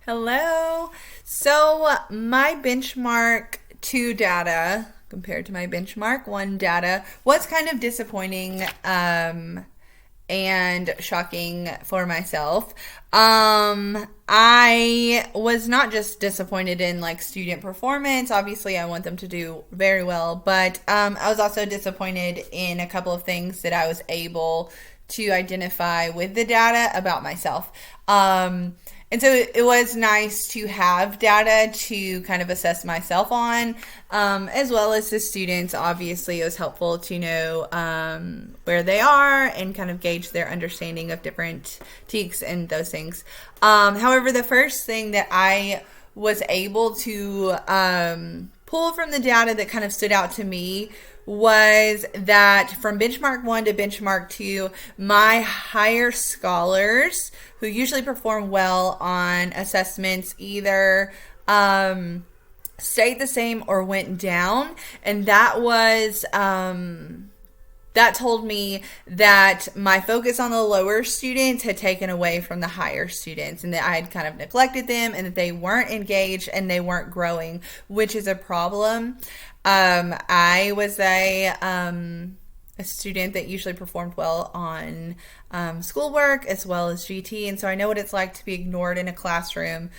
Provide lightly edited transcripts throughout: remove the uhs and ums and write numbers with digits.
Hello. So my benchmark 2 data compared to my benchmark 1 data was kind of disappointing and shocking for myself. I was not just disappointed in like student performance. Obviously, I want them to do very well, but I was also disappointed in a couple of things that I was able to identify with the data about myself. And so it was nice to have data to kind of assess myself on, as well as the students. Obviously, it was helpful to know where they are and kind of gauge their understanding of different TEKs and those things. However, the first thing that I was able to pull from the data that kind of stood out to me was that from benchmark 1 to benchmark 2, my higher scholars who usually perform well on assessments either stayed the same or went down. And that was that told me that my focus on the lower students had taken away from the higher students, and that I had kind of neglected them, and that they weren't engaged and they weren't growing, which is a problem. I was a student that usually performed well on schoolwork as well as GT, and so I know what it's like to be ignored in a classroom.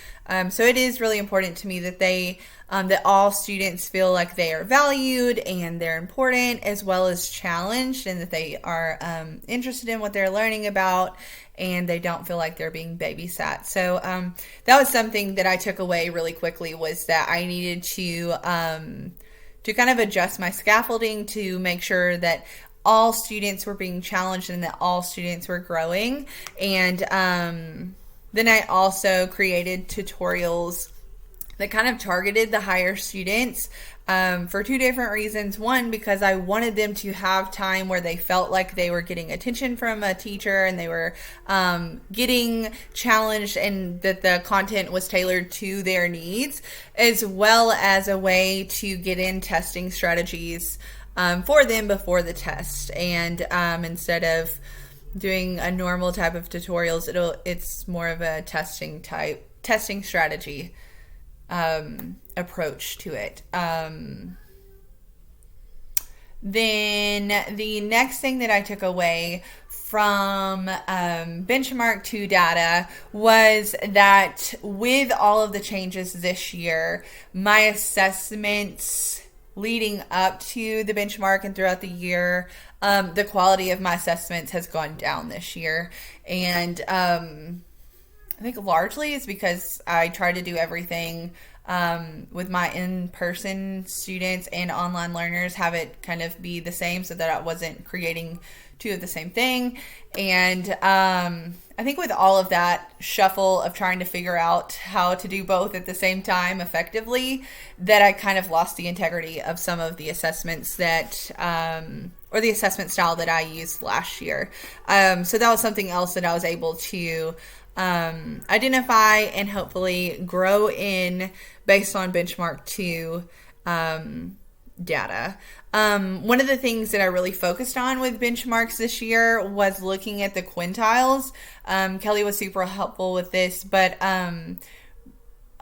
So it is really important to me that that all students feel like they are valued and they're important as well as challenged, and that they are interested in what they're learning about, and they don't feel like they're being babysat. So that was something that I took away really quickly, was that I needed to kind of adjust my scaffolding to make sure that all students were being challenged and that all students were growing. And then I also created tutorials that kind of targeted the higher students for 2 different reasons. One, because I wanted them to have time where they felt like they were getting attention from a teacher and they were getting challenged, and that the content was tailored to their needs, as well as a way to get in testing strategies for them before the test. And instead of doing a normal type of tutorials, it's more of a testing strategy approach to it. Then the next thing that I took away from benchmark 2 data was that with all of the changes this year, my assessments leading up to the benchmark and throughout the year, the quality of my assessments has gone down this year. And I think largely it's because I try to do everything with my in-person students and online learners, have it kind of be the same so that I wasn't creating 2 of the same thing. And I think with all of that shuffle of trying to figure out how to do both at the same time effectively, that I kind of lost the integrity of some of the assessments that or the assessment style that I used last year. So that was something else that I was able to identify and hopefully grow in based on benchmark 2 data. One of the things that I really focused on with benchmarks this year was looking at the quintiles. Kelly was super helpful with this, but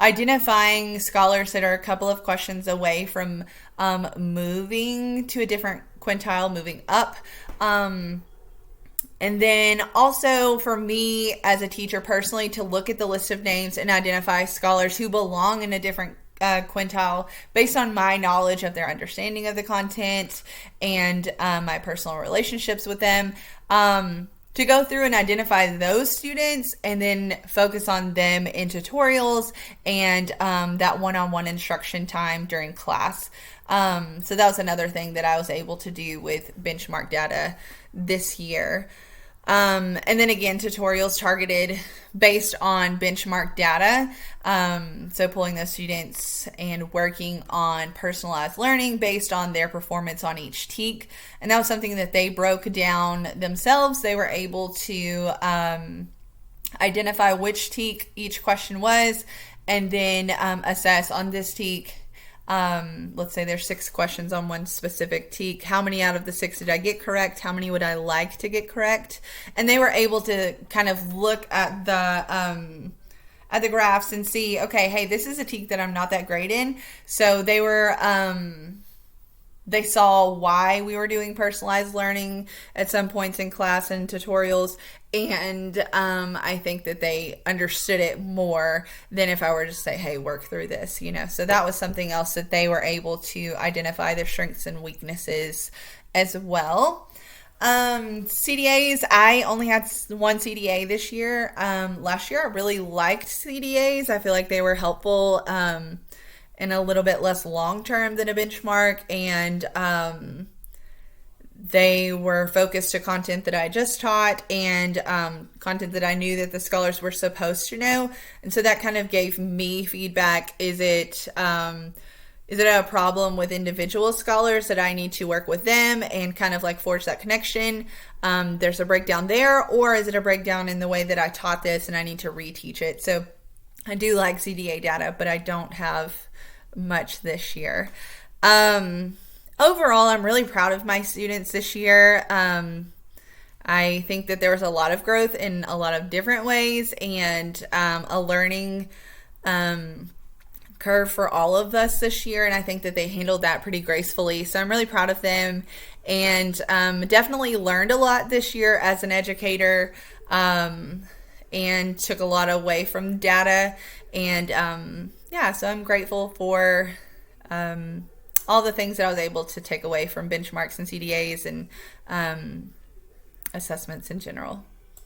identifying scholars that are a couple of questions away from moving to a different quintile, moving up. And then also for me as a teacher personally, to look at the list of names and identify scholars who belong in a different quintile based on my knowledge of their understanding of the content and my personal relationships with them, to go through and identify those students and then focus on them in tutorials and that one-on-one instruction time during class. So that was another thing that I was able to do with benchmark data this year. And then again, tutorials targeted based on benchmark data. So pulling those students and working on personalized learning based on their performance on each TEK. And that was something that they broke down themselves. They were able to identify which TEK each question was, and then assess on this TEK. Let's say there's 6 questions on one specific TEK. How many out of the 6 did I get correct? How many would I like to get correct? And they were able to kind of look at at the graphs and see, okay, hey, this is a TEK that I'm not that great in. So they saw why we were doing personalized learning at some points in class and tutorials, and I think that they understood it more than if I were to say, hey, work through this, So that was something else that they were able to identify their strengths and weaknesses as well. CDAs, I only had one CDA this year. Last year I really liked CDAs. I feel like they were helpful and a little bit less long term than a benchmark, and they were focused to content that I just taught and content that I knew that the scholars were supposed to know, and so that kind of gave me feedback. Is it a problem with individual scholars that I need to work with them and kind of like forge that connection? There's a breakdown there, or is it a breakdown in the way that I taught this and I need to reteach it? So I do like CDA data, but I don't have much this year. Overall, I'm really proud of my students this year. I think that there was a lot of growth in a lot of different ways, and a learning curve for all of us this year, and I think that they handled that pretty gracefully. So I'm really proud of them, and definitely learned a lot this year as an educator, and took a lot away from data, and so I'm grateful for all the things that I was able to take away from benchmarks and CDAs and assessments in general.